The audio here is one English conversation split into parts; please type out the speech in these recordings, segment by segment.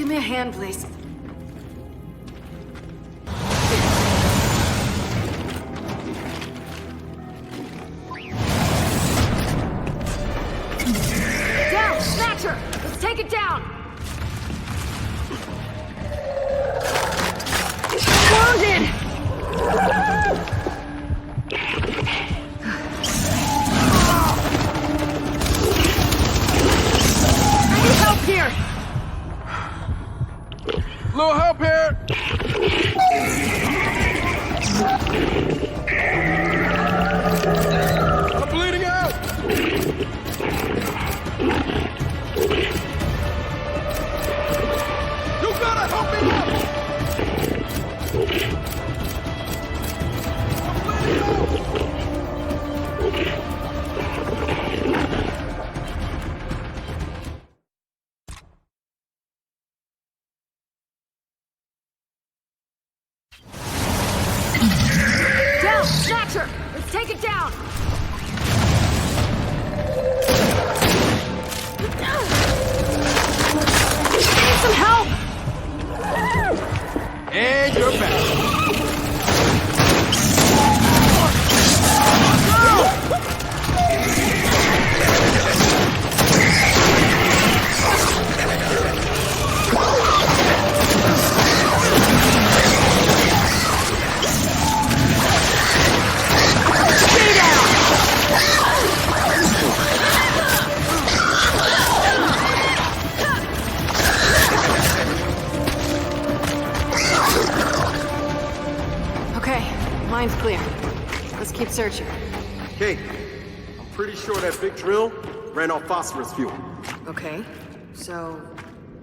Give me a hand, please. Down! Snatcher! Let's take it down! Wounded! I need help here! Little help here! I'm bleeding out! You gotta help me out! I'm bleeding out! Down! Snatcher! Let's take it down! Need some help! And you're back. Mine's clear. Let's keep searching. Kate, I'm pretty sure that big drill ran off phosphorus fuel. Okay, so...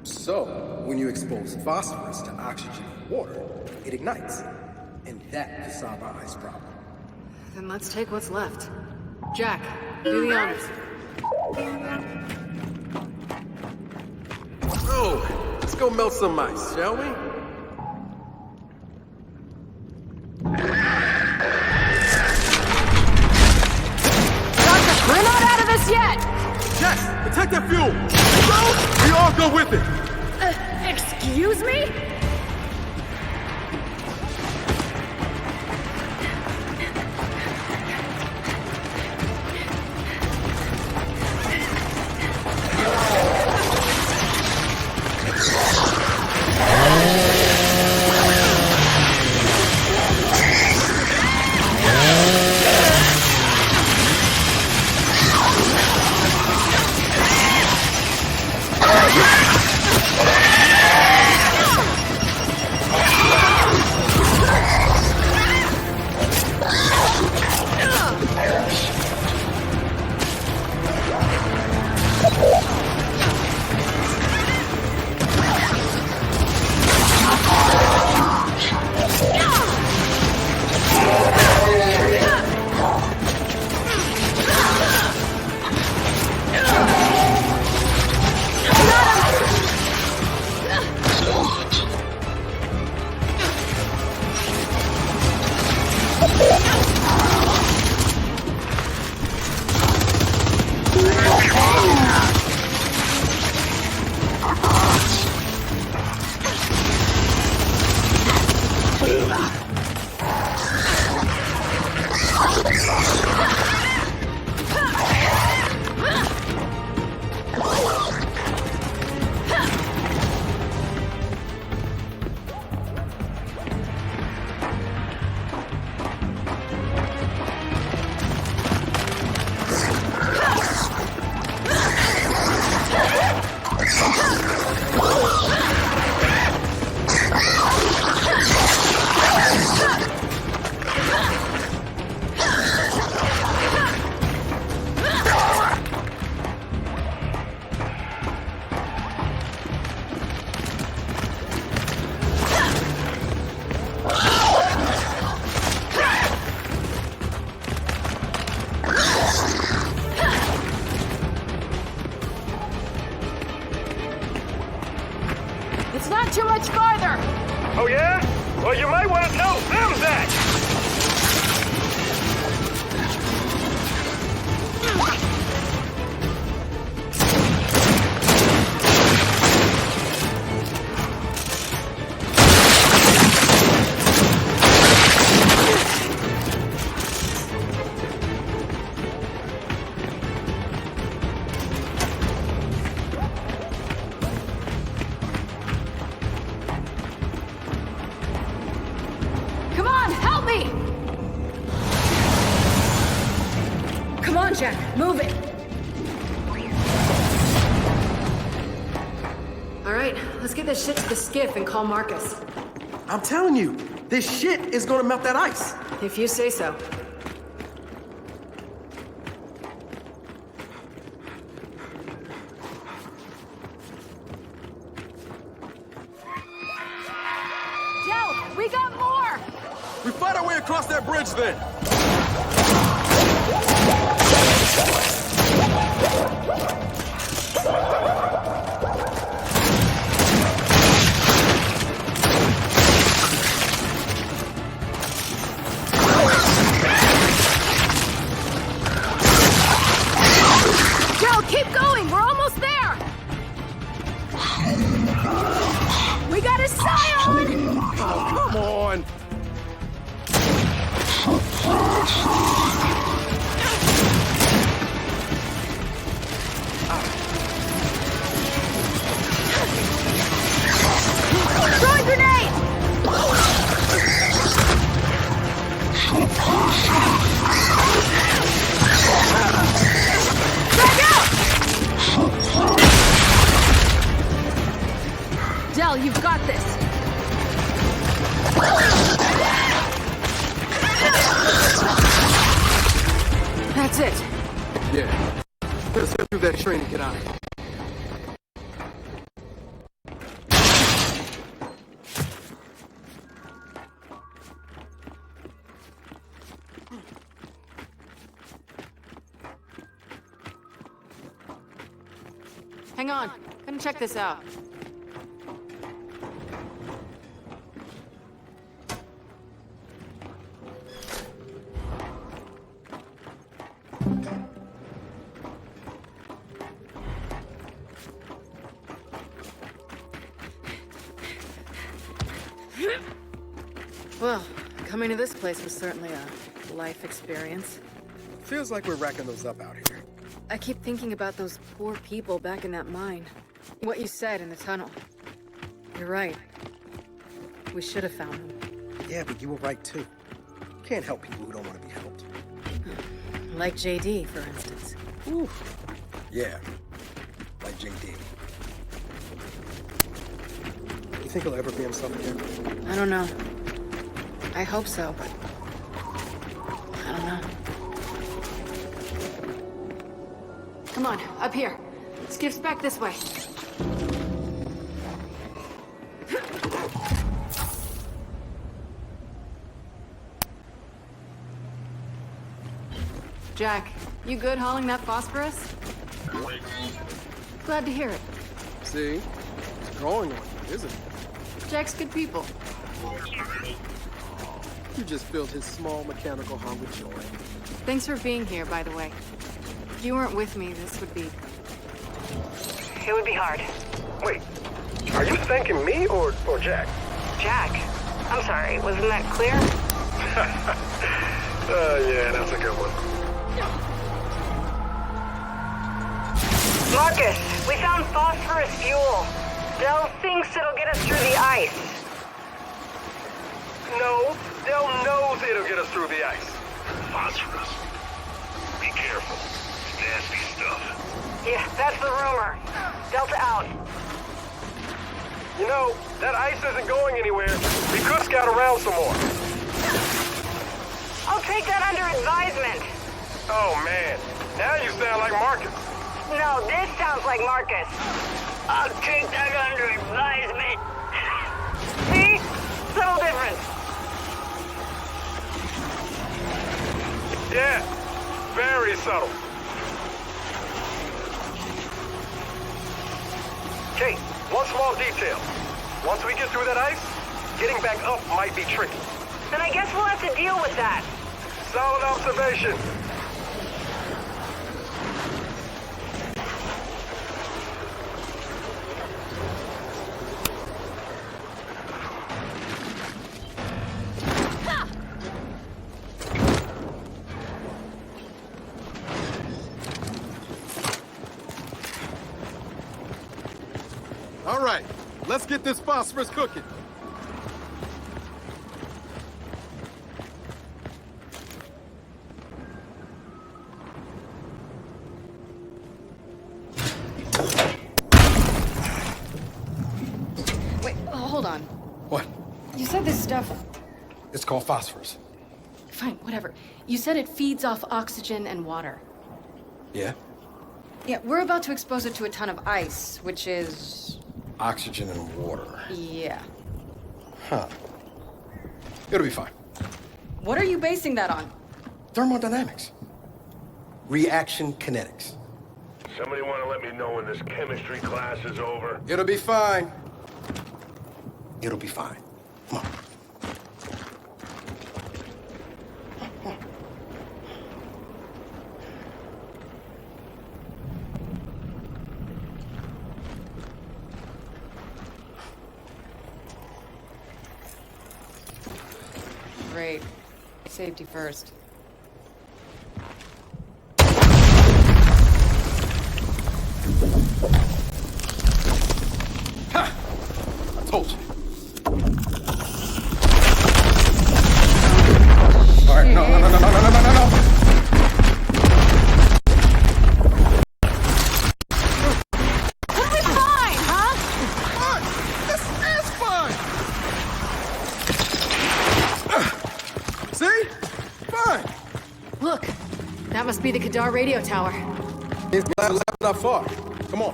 So, when you expose phosphorus to oxygen and water, it ignites. And that could solve our ice problem. Then let's take what's left. Jack, do the honors. Oh, let's go melt some ice, shall we? We're not out of this yet! Jess, protect that fuel! We all go with it! Excuse me? It's not too much farther! Oh yeah? Well, you might want to tell them that! Come on, Jack, move it! Alright, let's get this shit to the skiff and call Marcus. I'm telling you, this shit is gonna melt that ice. If you say so. Del, we got more! We fight our way across that bridge then. Del, keep going! We're almost there! We got a scion! Oh, come on. Throwing grenade! Back out! Del, you've got this. That's it. Yeah. Let's get through that train and get out of here. Hang on, gonna check this out. Well, coming to this place was certainly a life experience. Feels like we're racking those up out here. I keep thinking about those poor people back in that mine. What you said in the tunnel. You're right. We should have found them. Yeah, but you were right too. Can't help people who don't want to be helped. Like JD, for instance. Ooh. Yeah, like JD. You think he'll ever be himself again? I don't know. I hope so, but I don't know. Come on, up here. Skiff's back this way. Jack, you good hauling that phosphorus? Glad to hear it. See? It's growing on you, isn't it? Jack's good people. You just filled his small mechanical heart with joy. Thanks for being here, by the way. If you weren't with me, this would be... It would be hard. Wait, are you thanking me or Jack? Jack? I'm sorry, wasn't that clear? Yeah, that's a good one. Marcus, we found phosphorus fuel. Del thinks it'll get us through the ice. No, Del knows it'll get us through the ice. Phosphorus. Be careful. It's nasty stuff. Yeah, that's the rumor. Delta out. You know, that ice isn't going anywhere. We could scout around some more. I'll take that under advisement. Oh, man. Now you sound like Marcus. No, this sounds like Marcus. I'll take that under advisement. See? Subtle difference. Yeah, very subtle. Okay, one small detail. Once we get through that ice, getting back up might be tricky. Then I guess we'll have to deal with that. Solid observation. All right, let's get this phosphorus cooking. stuff? It's called phosphorus. Fine, whatever. You said it feeds off oxygen and water. Yeah? Yeah, we're about to expose it to a ton of ice, which is... Oxygen and water. yeah. Huh. It'll be fine. What are you basing that on? Thermodynamics. Reaction kinetics. Somebody want to let me know when this chemistry class is over? It'll be fine. It'll be fine. Come on. Great. Safety first. Ha! I told you. All right, no. Totally fine, huh? Fine! This is fine! See? Fine! Look, that must be the Kadar radio tower. It's not far. Come on.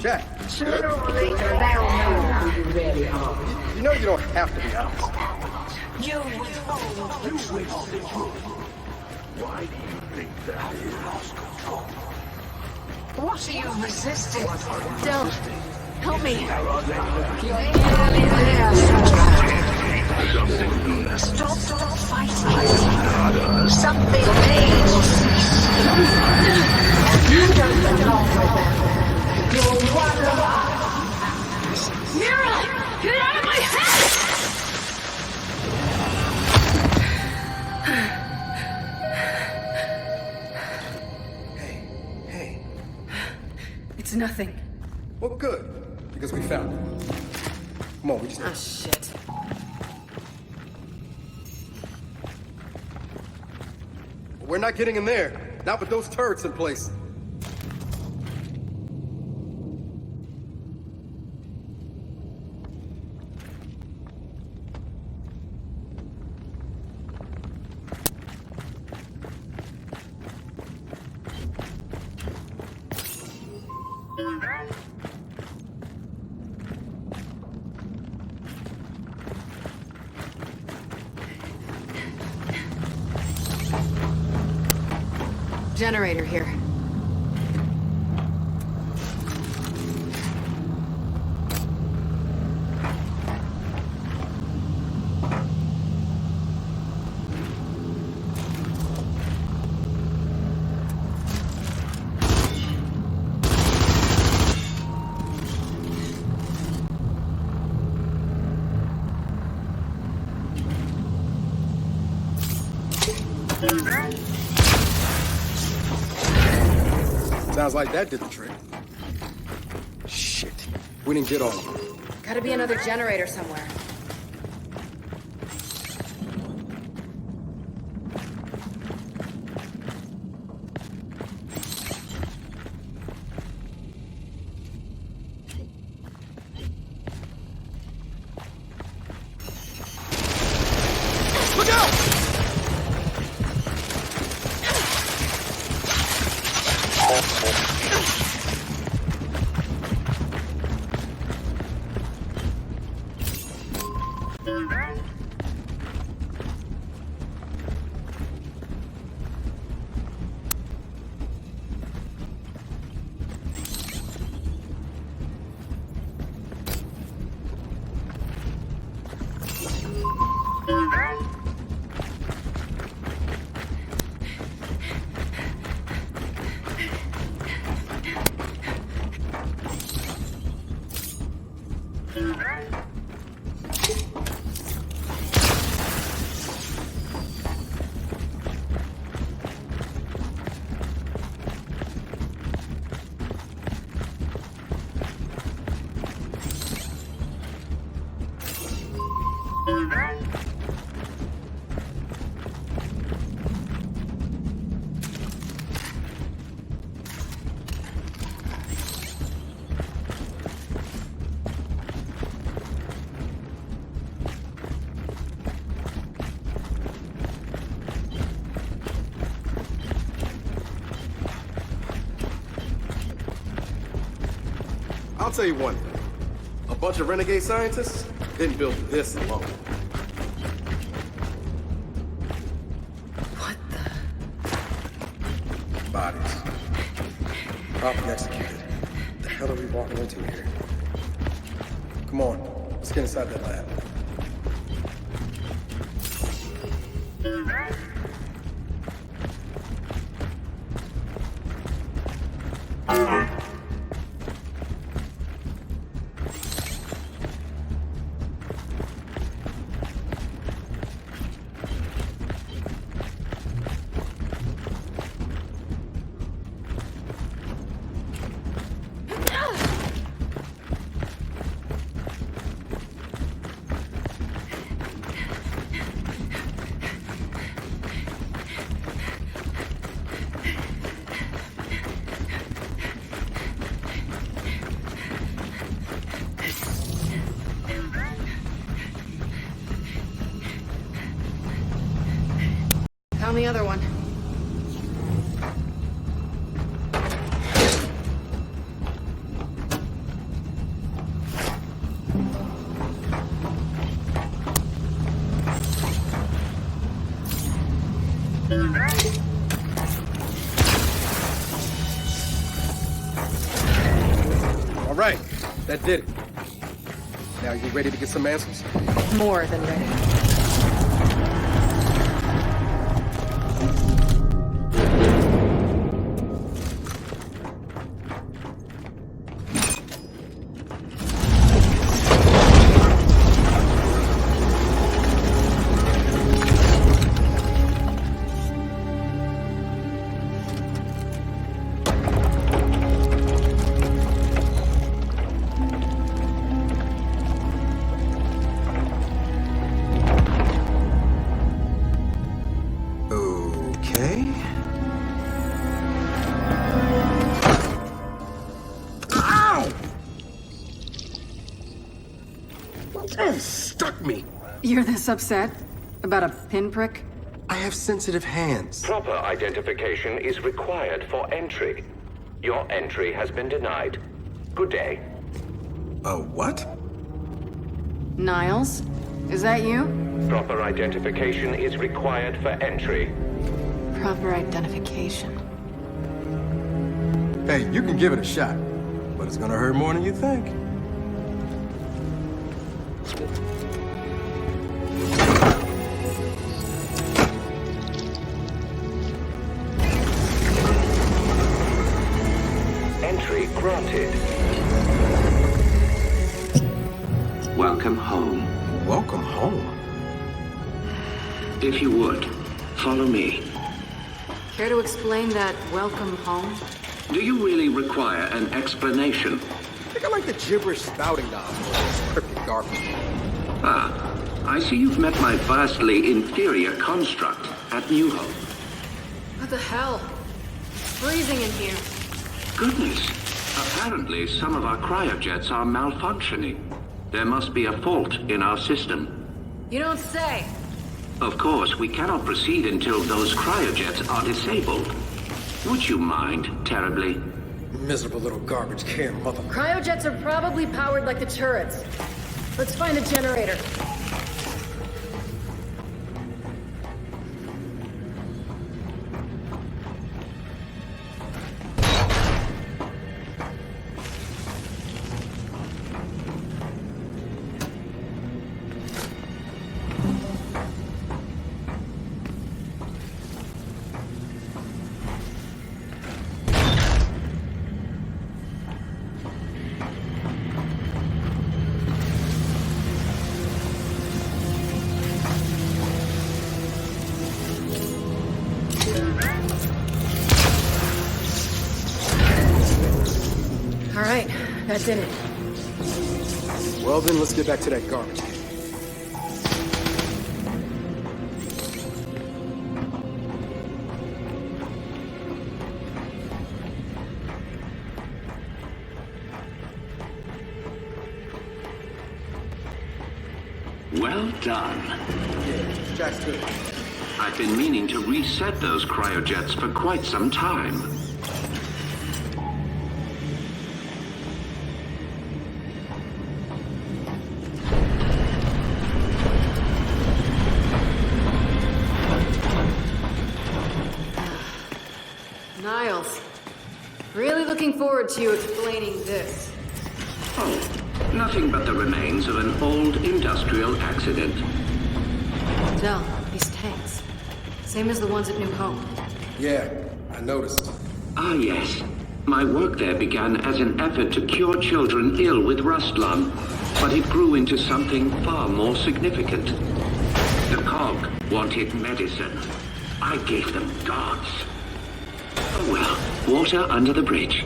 Jack. Sooner or later, they'll know who you really are. You know you don't have to be honest. You withhold the truth. Why do you think that you lost control? What are you resisting? Del, help me. You're nearly there, Shocklyy. Stop fighting. Something made you cease. You don't belong with them. You're one of us. Mira! Get out of my head! Hey. It's nothing. Well, good. Because we found it. Come on, we just... Ah, shit. We're not getting in there. Not with those turrets in place. Generator here. Sounds like that did the trick. Shit. We didn't get all of them. Gotta be another generator somewhere. Look out! I'll tell you one thing. A bunch of renegade scientists didn't build this alone. What the? Bodies. Properly executed. What the hell are we walking into here? Come on, let's get inside that lab. Found the other one. All right, that did it. Now you ready to get some answers? More than ready. Stuck me. You're this upset? About a pinprick? I have sensitive hands. Proper identification is required for entry. Your entry has been denied. Good day. What? Niles? Is that you? Proper identification is required for entry. Proper identification. Hey, you can give it a shot, but it's gonna hurt more than you think. Entry granted. Welcome home. Welcome home. If you would, follow me. Care to explain that welcome home? Do you really require an explanation? I think I like the gibberish spouting nozzle of this cryptic garbage. Ah, I see you've met my vastly inferior construct at New Hope. What the hell? It's freezing in here. Goodness. Apparently, some of our cryojets are malfunctioning. There must be a fault in our system. You don't say. Of course, we cannot proceed until those cryojets are disabled. Would you mind terribly? Miserable little garbage can mother. Cryojets are probably powered like the turrets. Let's find a generator. All right, that did it. Well then, let's get back to that garbage can. Well done. Yeah, Jack's good. I've been meaning to reset those cryojets for quite some time. Niles, really looking forward to you explaining this. Oh, nothing but the remains of an old industrial accident. Del, these tanks. Same as the ones at New Hope. Yeah, I noticed. Ah, yes. My work there began as an effort to cure children ill with rust lung, but it grew into something far more significant. The cog wanted medicine. I gave them gods. Oh well, water under the bridge.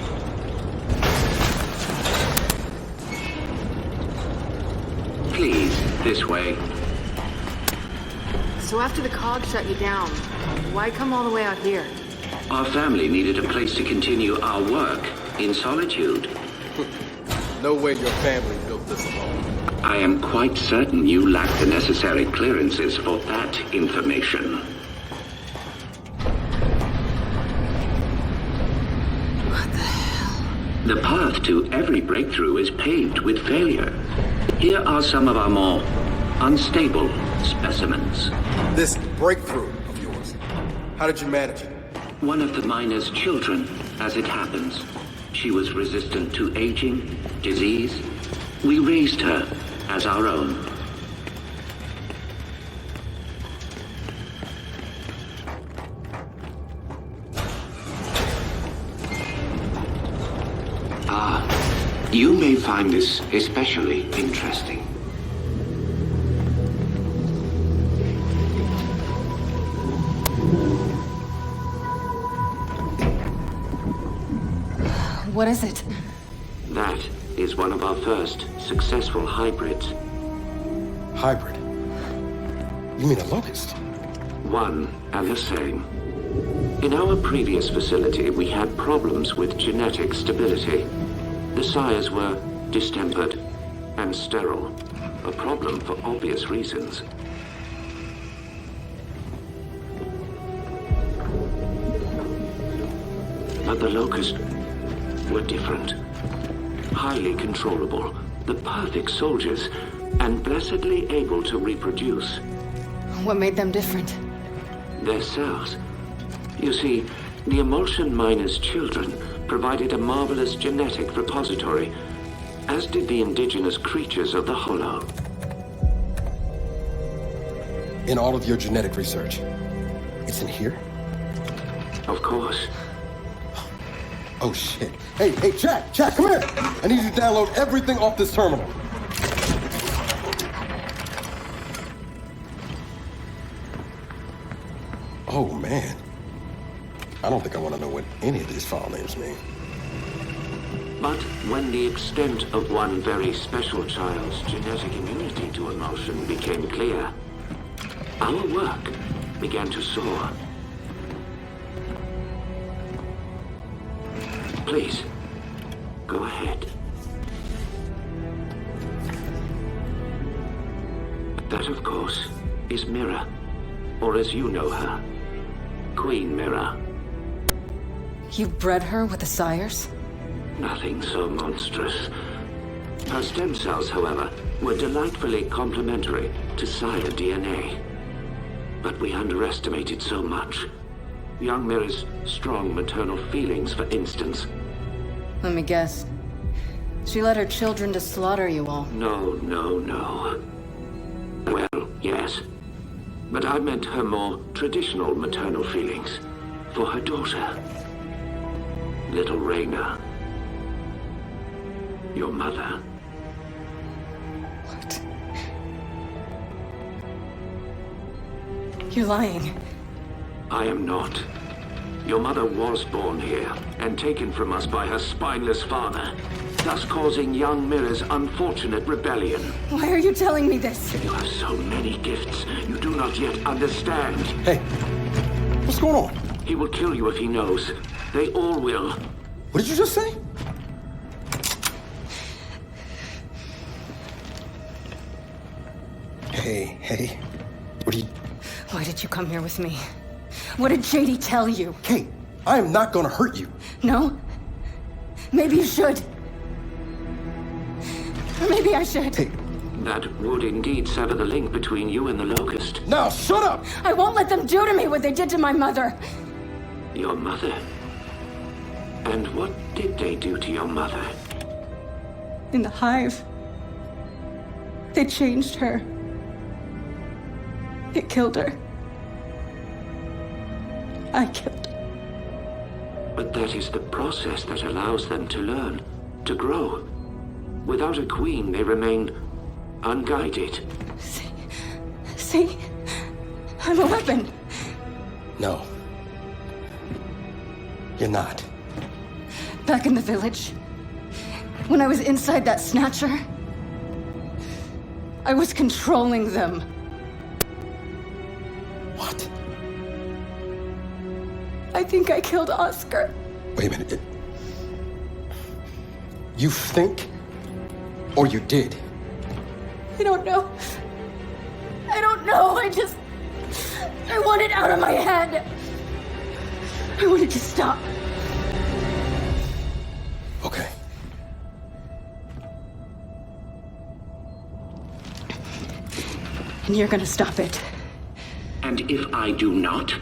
Please, this way. So after the cog shut you down, why come all the way out here? Our family needed a place to continue our work in solitude. No way your family built this alone. I am quite certain you lack the necessary clearances for that information. What the hell? The path to every breakthrough is paved with failure. Here are some of our more unstable specimens. This breakthrough of yours, how did you manage it? One of the miner's children, as it happens. She was resistant to aging, disease. We raised her as our own. Ah, you may find this especially interesting. What is it? That is one of our first successful hybrids. Hybrid? You mean a locust? One and the same. In our previous facility, we had problems with genetic stability. The sires were distempered and sterile. A problem for obvious reasons. But the locust were different. Highly controllable, the perfect soldiers, and blessedly able to reproduce. What made them different? Their cells. You see, the emulsion miner's children provided a marvelous genetic repository, as did the indigenous creatures of the Hollow. In all of your genetic research, it's in here? Of course. Oh shit. Hey, Jack, come here! I need you to download everything off this terminal. Oh man. I don't think I want to know what any of these file names mean. But when the extent of one very special child's genetic immunity to emulsion became clear, our work began to soar. Please, go ahead. That, of course, is Mira, or as you know her, Queen Mira. You bred her with the sires? Nothing so monstrous. Her stem cells, however, were delightfully complementary to sire DNA. But we underestimated so much. Young Mira's strong maternal feelings, for instance. Let me guess. She led her children to slaughter you all. No. Well, yes. But I meant her more traditional maternal feelings. For her daughter. Little Raina. Your mother. What? You're lying. I am not. Your mother was born here, and taken from us by her spineless father, thus causing young Mira's unfortunate rebellion. Why are you telling me this? You have so many gifts you do not yet understand. Hey, what's going on? He will kill you if he knows. They all will. What did you just say? Hey, what are you... Why did you come here with me? What did JD tell you? Kate, I am not gonna hurt you. No? Maybe you should. Or maybe I should. Hey, That would indeed sever the link between you and the Locust. now shut up! I won't let them do to me what they did to my mother. Your mother? And what did they do to your mother? In the hive, they changed her. It killed her. I killed her. But that is the process that allows them to learn, to grow. Without a queen, they remain unguided. See? I'm a weapon. No. You're not. Back in the village, when I was inside that snatcher, I was controlling them. What? I think I killed Oscar. Wait a minute. You think? Or you did? I don't know. I don't know. I want it out of my head. I want it to stop. Okay. And you're gonna stop it. And if I do not?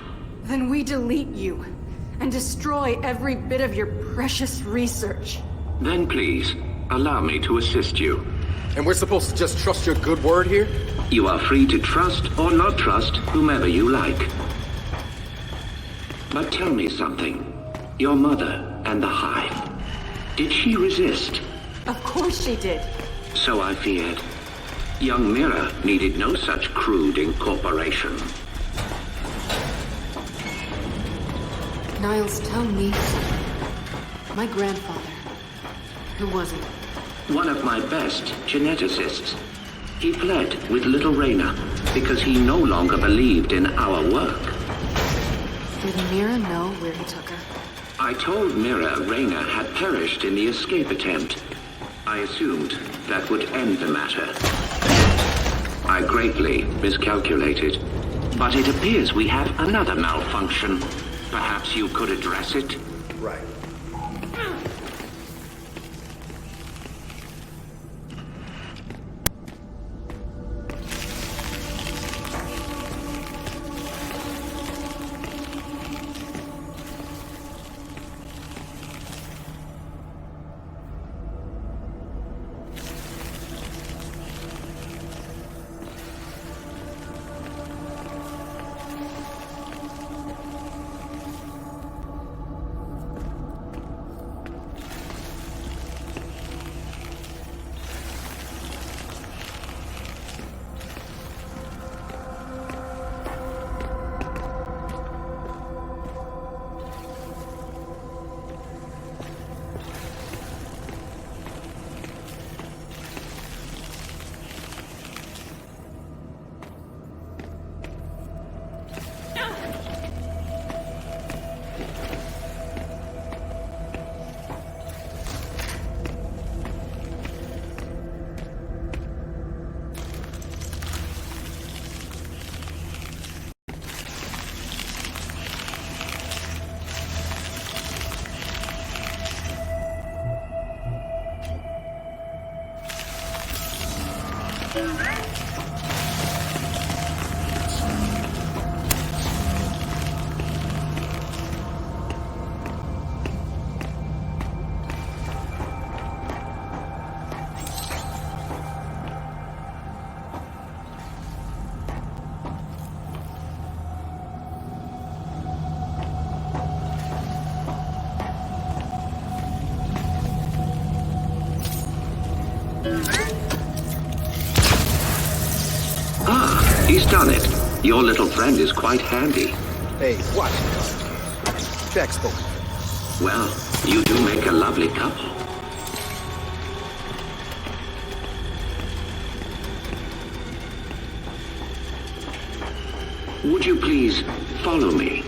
Then we delete you and destroy every bit of your precious research. Then please, allow me to assist you. And we're supposed to just trust your good word here? You are free to trust or not trust whomever you like. But tell me something. Your mother and the hive. Did she resist? Of course she did. So I feared. Young Mira needed no such crude incorporation. Niles, tell me. My grandfather. Who was he? One of my best geneticists. He fled with little Reyna because he no longer believed in our work. Did Mira know where he took her? I told Mira Reyna had perished in the escape attempt. I assumed that would end the matter. I greatly miscalculated. But it appears we have another malfunction. Perhaps you could address it? Right. He's done it. Your little friend is quite handy. Hey, watch. Jack spoke. Well, you do make a lovely couple. Would you please follow me?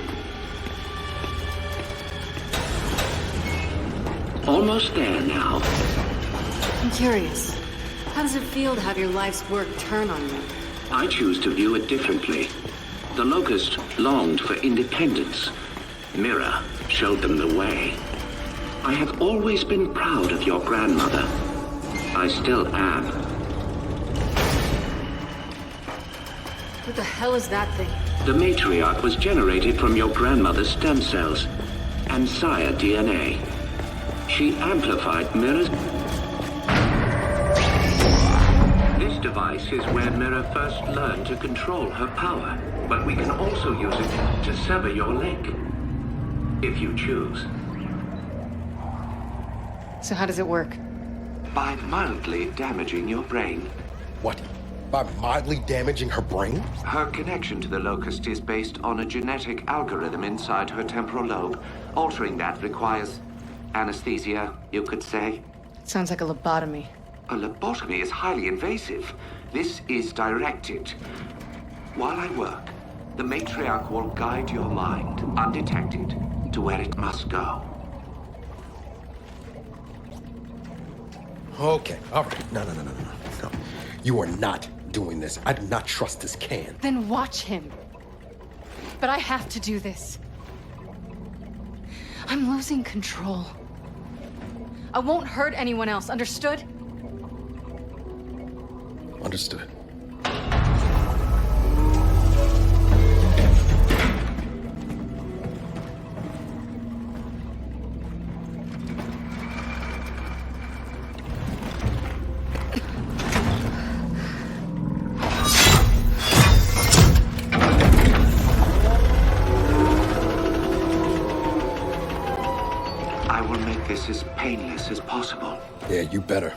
Almost there now. I'm curious. How does it feel to have your life's work turn on you? I choose to view it differently. The Locust longed for independence. Mira showed them the way. I have always been proud of your grandmother. I still am. What the hell is that thing? The matriarch was generated from your grandmother's stem cells and sire DNA. She amplified Mira's... This device is where Mira first learned to control her power, but we can also use it to sever your leg, if you choose. So how does it work? By mildly damaging your brain. What? By mildly damaging her brain? Her connection to the Locust is based on a genetic algorithm inside her temporal lobe. Altering that requires anesthesia, you could say. Sounds like a lobotomy. A lobotomy is highly invasive. This is directed. While I work, the matriarch will guide your mind, undetected, to where it must go. Okay, all right. No. You are not doing this. I do not trust this can. Then watch him. But I have to do this. I'm losing control. I won't hurt anyone else, understood? Understood. I will make this as painless as possible. Yeah, you better.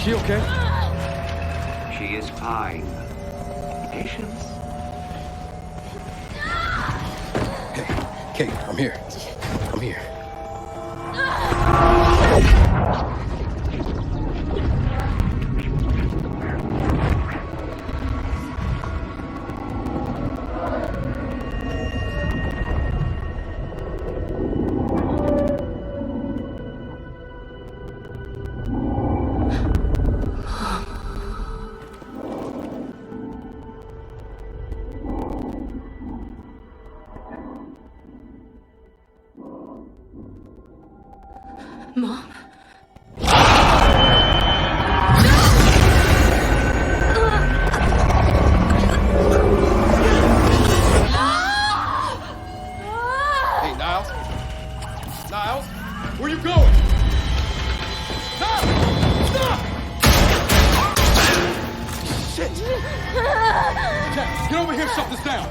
She okay? She is fine. Patience? Hey, Kate, I'm here. I'm here. Mom? Hey, Niles? Niles? Where you going? Stop! Stop! Shit! Jack, get over here and shut this down!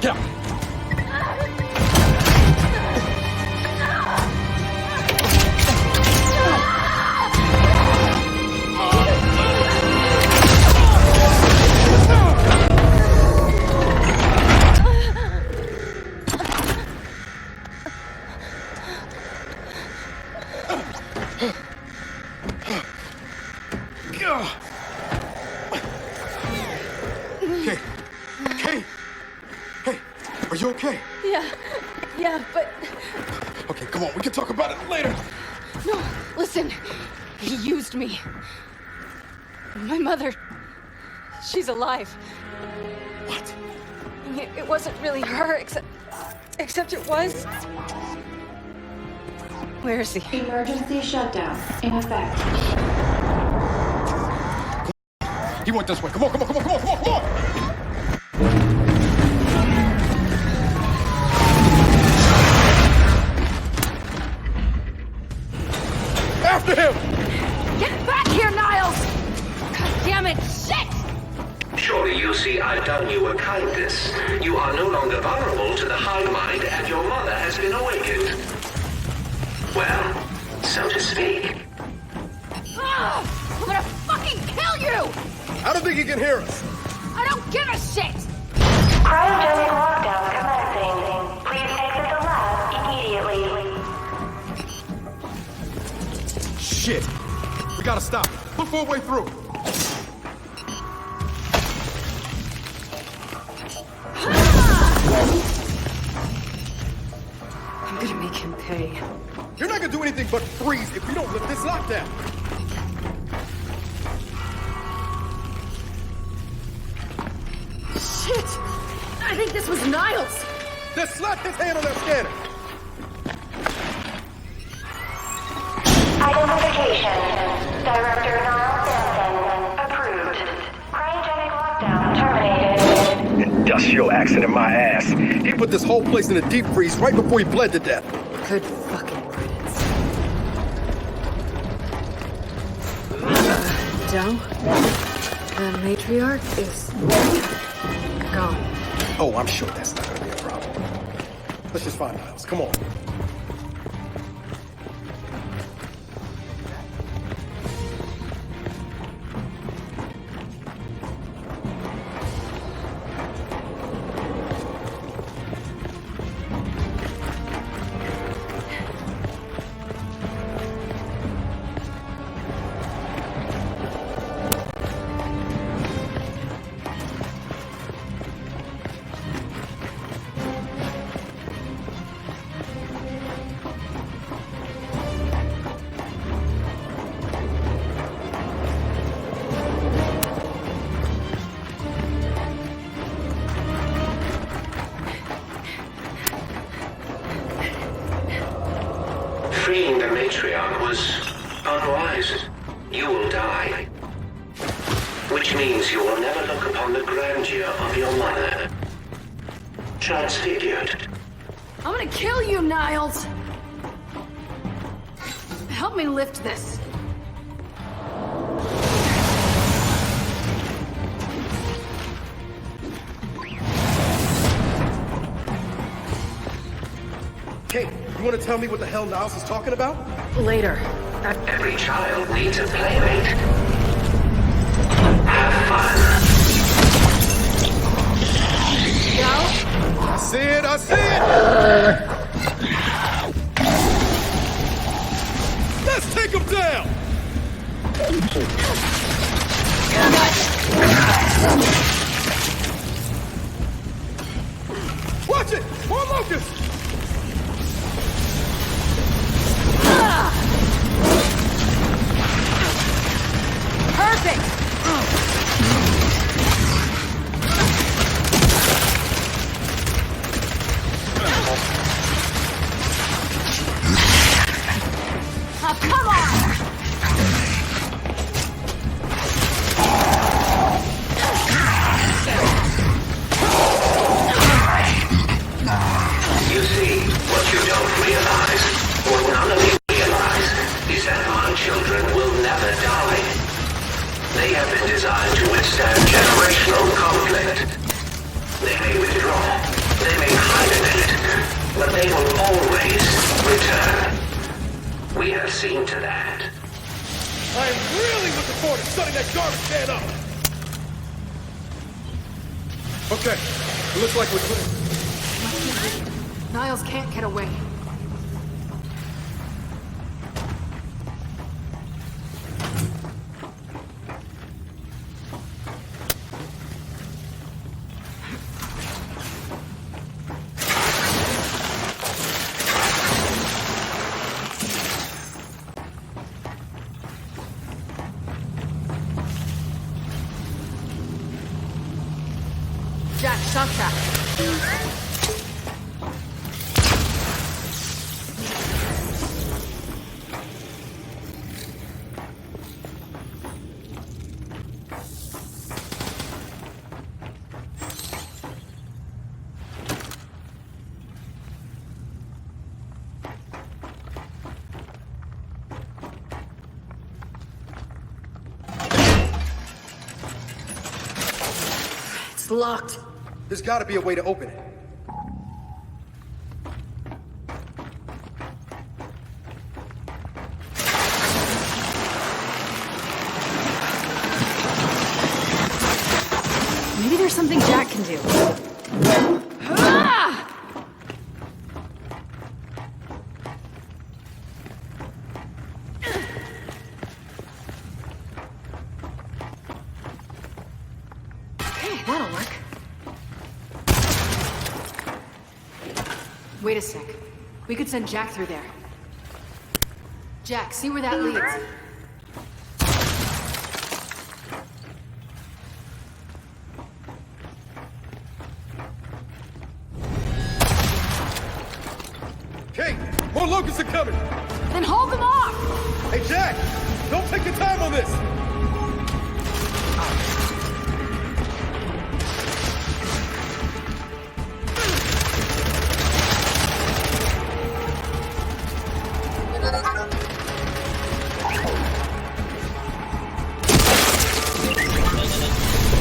Get up! Kate! Hey, are you okay? Yeah, but... Okay, come on, we can talk about it later. No, listen. He used me. My mother... she's alive. What? It wasn't really her, except it was. Where is he? Emergency shutdown in effect. He went this way. Come on, come on, come on, come on, come on, come on! After him! Get back here, Niles! God damn it! Shit! Surely you see I've done you a kindness. You are no longer vulnerable to the hive mind, and your mother has been awakened. Well, so to speak. Ugh! I'm gonna fucking kill you! I don't think he can hear us. I don't give a shit! Cryogenic lockdown commencing. Please exit the lab immediately. Shit! We gotta stop. Put full way through. I'm gonna make him pay. You're not gonna do anything but freeze if we don't lift this lockdown. Shit! I think this was Niles! Just slap his hand on that scanner. Identification. Director Niles Denson. Approved. Cryogenic lockdown terminated. Industrial accident my ass. He put this whole place in a deep freeze right before he bled to death. Good fucking riddance. Joe? The matriarch is gone. Oh, I'm sure that's not gonna be a problem. Let's just find Niles. Come on. Freeing the matriarch was unwise. You will die. Which means you will never look upon the grandeur of your mother. Transfigured. I'm gonna kill you, Niles! Help me lift this. Kate, you wanna tell me what the hell Niles is talking about? Later. Every child needs a playmate. Have fun. I see it, I see it! Let's take him down! Watch it! More locusts! Perfect! Oh, come on! You see, what you don't realize, what none of you realize, is that my children will never die. They have been designed to withstand generational conflict. They may withdraw, they may hibernate, but they will always return. We have seen to that. I am really looking forward to setting that garbage can up! Okay, it looks like we're clear. Niles can't get away. Jack, shock trap. It's locked. There's gotta be a way to open it. Maybe there's something Jack can do. Ah! Okay, that'll work. Wait a sec. We could send Jack through there. Jack, see where that leads. Kate, more locusts are coming! Then hold them off! Hey, Jack! Don't take your time on this!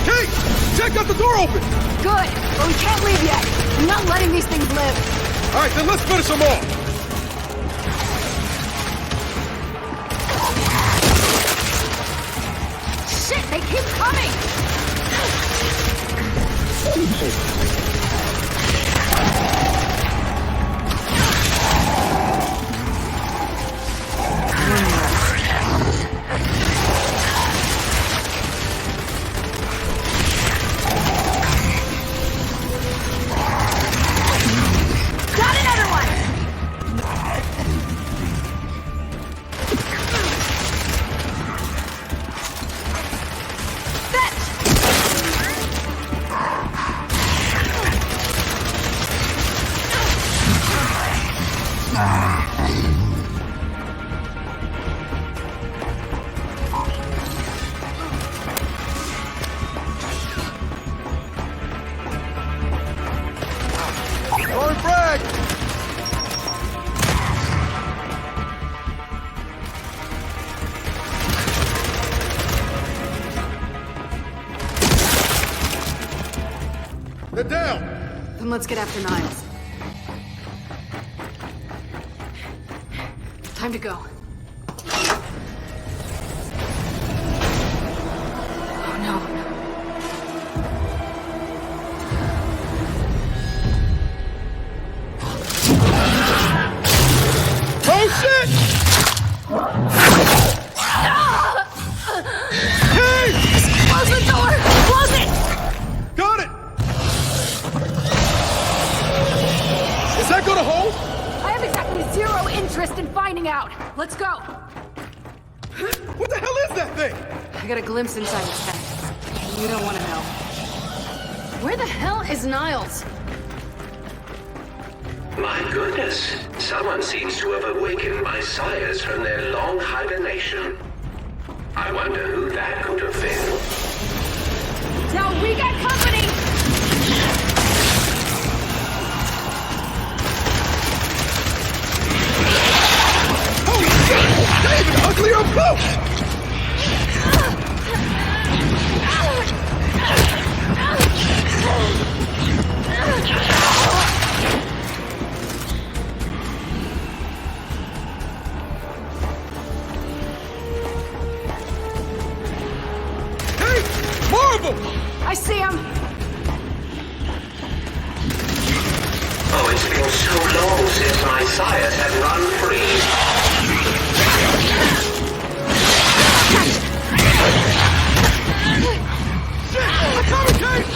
Kate! Jack got the door open! Good, but we can't leave yet. I'm not letting these things live. All right, then let's finish them off! Shit, they keep coming! Got another one! Throwing frag! They're down! Then let's get after Niles. Time to go. Oh no. Oh shit! Hey! Close the door! Close it! Got it! Is that gonna hold? I have exactly zero interest in finding out. Let's go. What the hell is that thing? I got a glimpse inside his head. You don't want to know. Where the hell is Niles? My goodness, someone seems to have awakened my sires from their long hibernation. I wonder who that could have been. Now we got company! Holy shit! They're even uglier up close! Hey! More of them! I see him! Oh, it's been so long since my sires had run free. We're coming, Kate!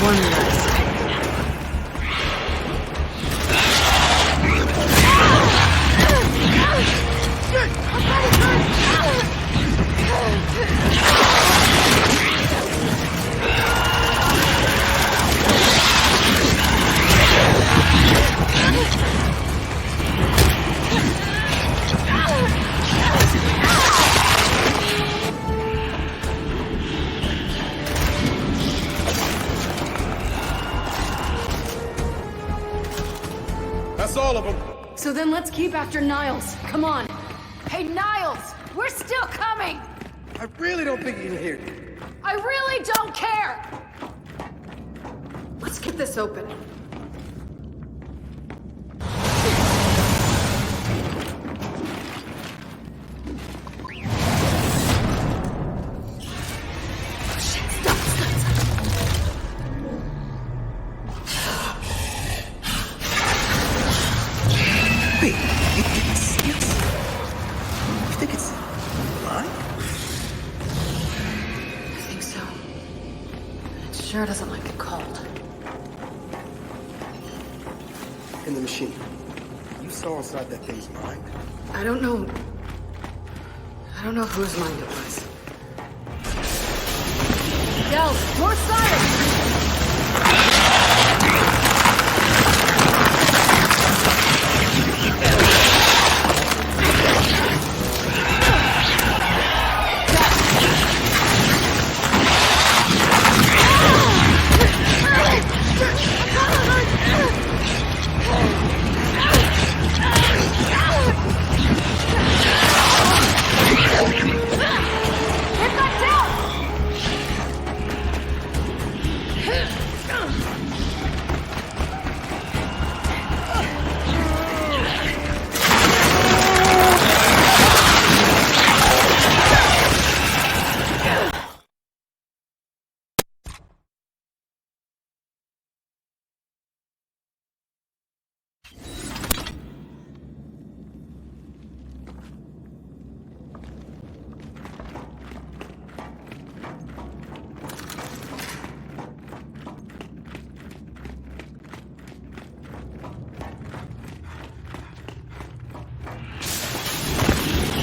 One less. That's all of them. So then let's keep after Niles. Come on. Hey, Niles! We're still coming! I really don't think you can hear me. I really don't care! Let's get this open. Wait, you think it's mine? I think so. It sure doesn't like it cold. In the machine. You saw inside that thing's mind? I don't know whose mind it was. Delve, more sirens!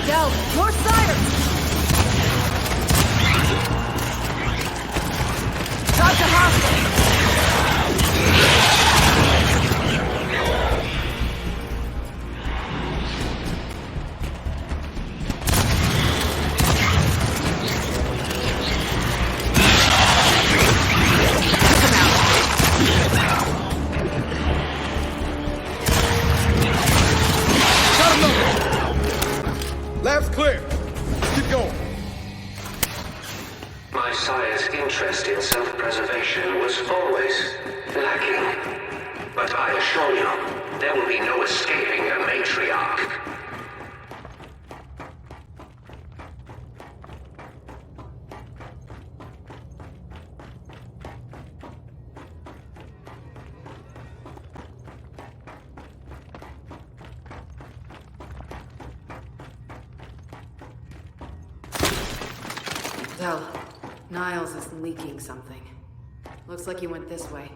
Delve, more sirens! Talk to hostile! Lab's clear. Keep going. My sire's interest in self-preservation was always lacking. But I assure you, there will be no escaping a matriarch. Del, Niles is leaking something. Looks like he went this way.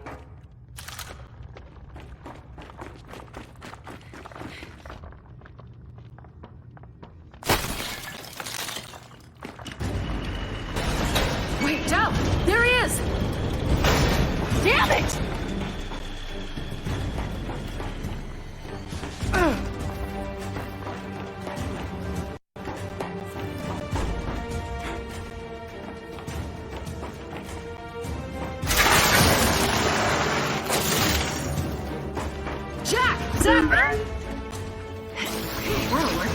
Wait, Del! There he is! Damn it! Jack! Zach! That'll work.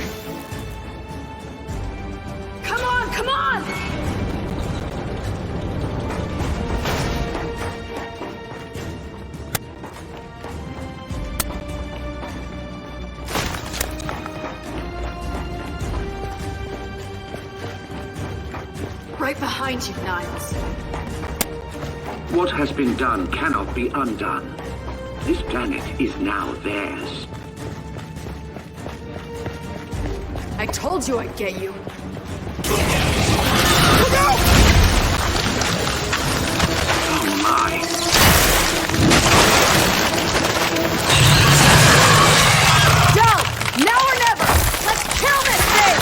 Come on, come on! Right behind you, Niles. What has been done cannot be undone. This planet is now theirs. I told you I'd get you. Oh my. Del! Now or never! Let's kill this thing!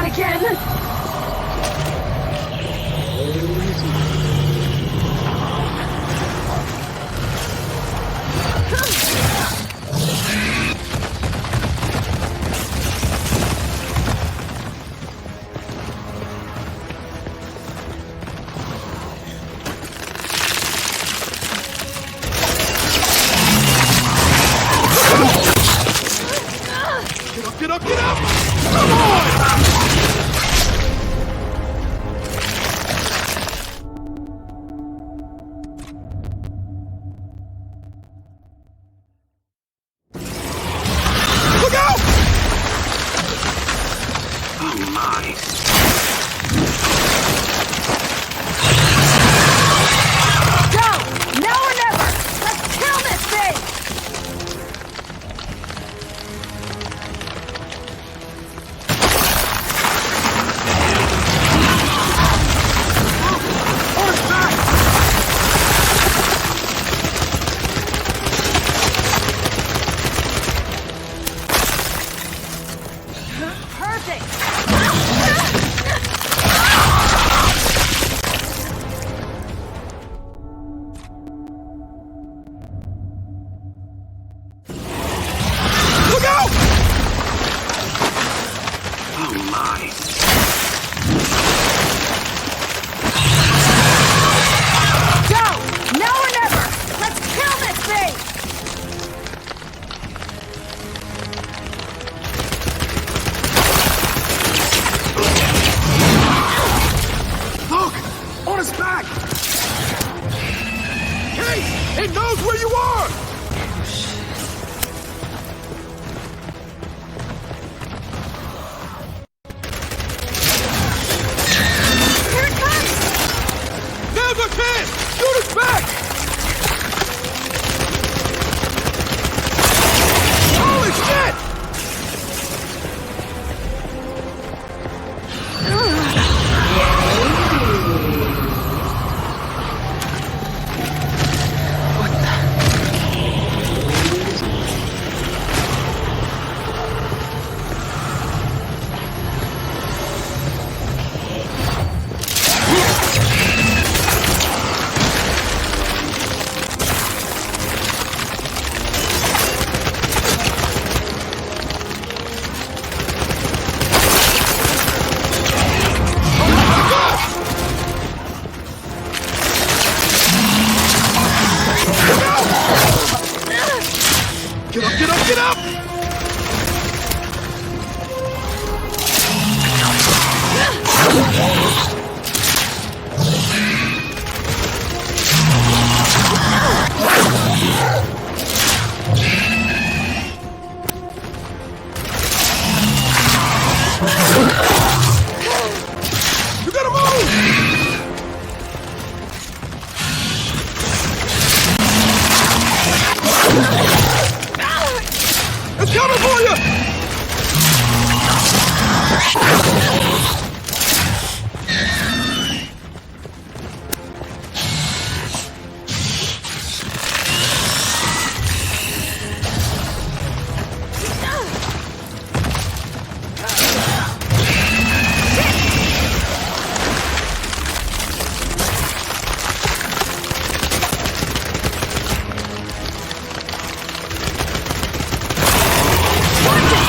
Not again! Get up, get up! Come on! Look out! Oh my. Go! Now or never! Let's kill this thing! Oh my. Go! Now or never! Let's kill this thing! Look! On his back! Hey! It knows where you are! Here it comes! Never can! Shoot his back! Holy shit! Get up, get up, get up! You gotta move! It's coming for you! Watch it!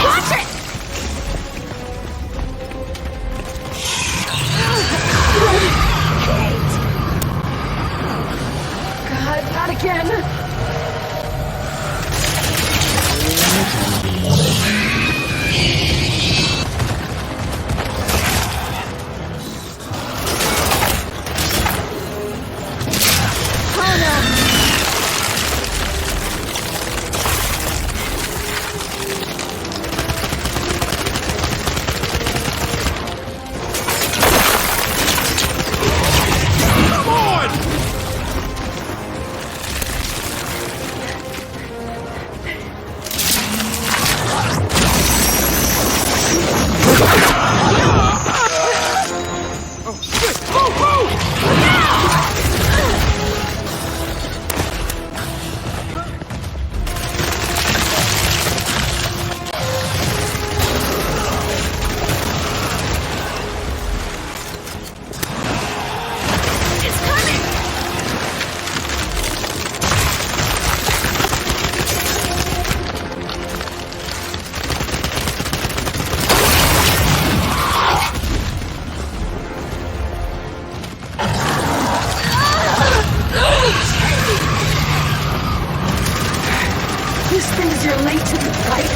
This thinks you're late to the fight.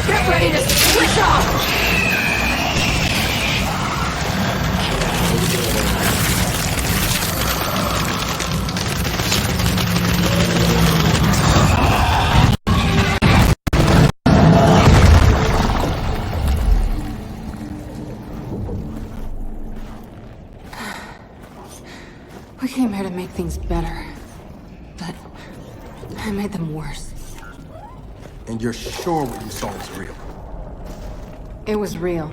Get ready to switch off! We came here to make things better, but I made them worse. And you're sure what you saw was real? It was real.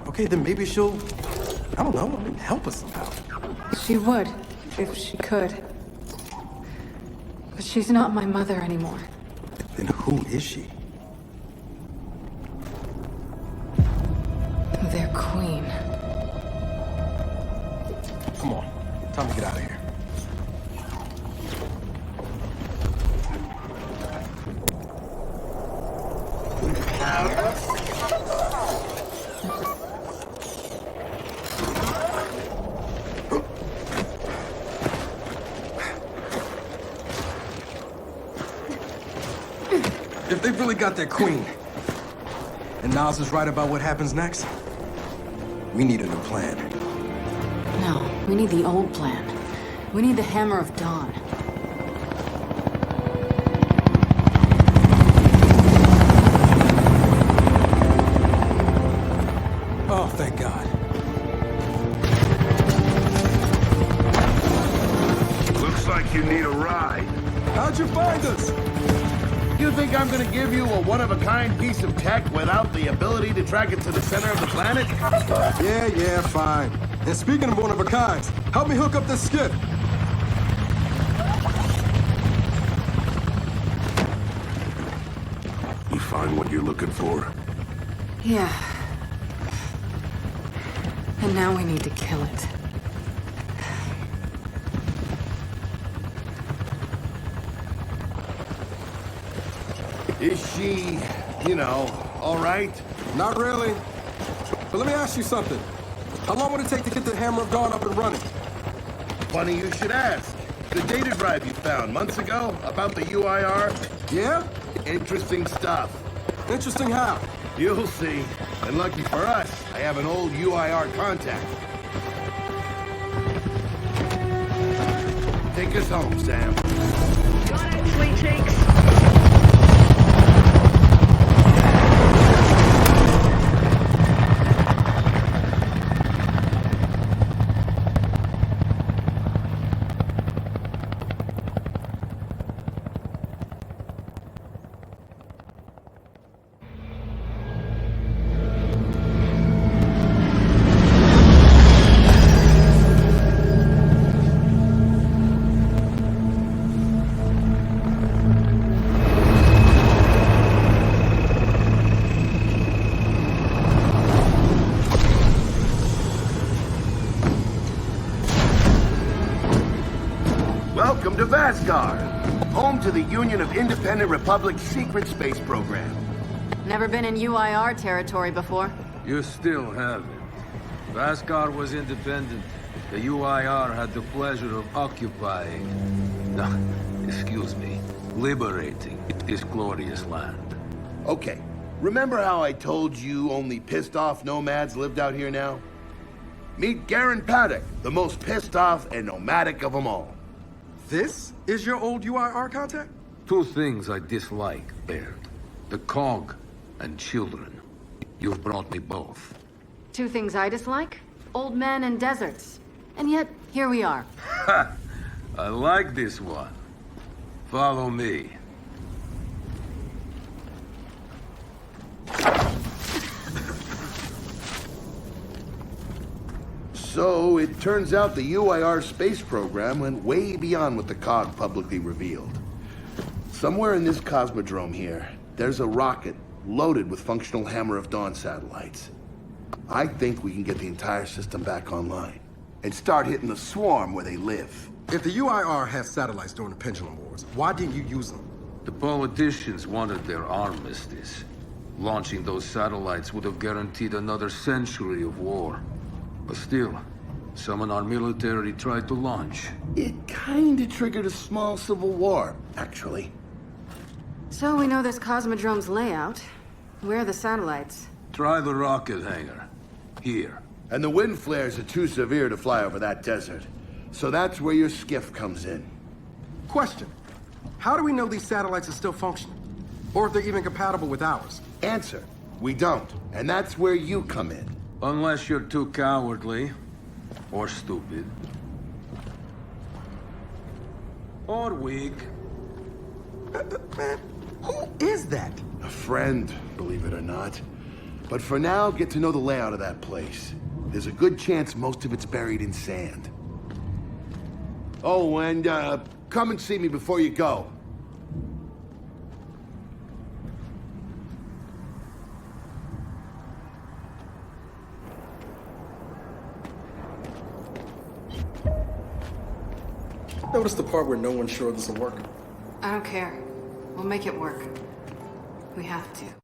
Okay, then maybe she'll, I don't know, help us somehow. She would, if she could. But she's not my mother anymore. Then who is she? Their queen. Come on, time to get out of here. If they've really got their queen, and Nas is right about what happens next, we need a new plan. No, we need the old plan. We need the Hammer of Dawn. Oh, thank God. Looks like you need a ride. How'd you find us? You think I'm gonna give you a one-of-a-kind piece of tech without the ability to track it to the center of the planet? Yeah, fine. And speaking of one-of-a-kinds, help me hook up this skiff. You find what you're looking for? Yeah. And now we need to kill it. Is she, you know, all right? Not really. But let me ask you something. How long would it take to get the Hammer of Dawn up and running? Funny you should ask. The data drive you found months ago about the UIR? Yeah? Interesting stuff. Interesting how? You'll see. And lucky for us, I have an old UIR contact. Take us home, Sam. Got it, sweet cheeks. Welcome to Vasgar, home to the Union of Independent Republic's secret space program. Never been in UIR territory before? You still haven't. Vasgar was independent. The UIR had the pleasure of occupying... No, excuse me, liberating this glorious land. Okay, remember how I told you only pissed-off nomads lived out here now? Meet Garen Paddock, the most pissed-off and nomadic of them all. This is your old UIR contact? Two things I dislike, Baird. The cog and children. You've brought me both. Two things I dislike? Old men and deserts. And yet, here we are. Ha! I like this one. Follow me. So, it turns out the UIR space program went way beyond what the COG publicly revealed. Somewhere in this cosmodrome here, there's a rocket loaded with functional Hammer of Dawn satellites. I think we can get the entire system back online and start hitting the swarm where they live. If the UIR had satellites during the Pendulum Wars, why didn't you use them? The politicians wanted their armistice. Launching those satellites would have guaranteed another century of war. But still, some in our military tried to launch. It kinda triggered a small civil war, actually. So we know this Cosmodrome's layout. Where are the satellites? Try the rocket hangar. Here. And the wind flares are too severe to fly over that desert. So that's where your skiff comes in. Question. How do we know these satellites are still functioning? Or if they're even compatible with ours? Answer. We don't. And that's where you come in. Unless you're too cowardly. Or stupid. Or weak. Man, who is that? A friend, believe it or not. But for now, get to know the layout of that place. There's a good chance most of it's buried in sand. Oh, and come and see me before you go. Notice the part where no one's sure this will work? I don't care. We'll make it work. We have to.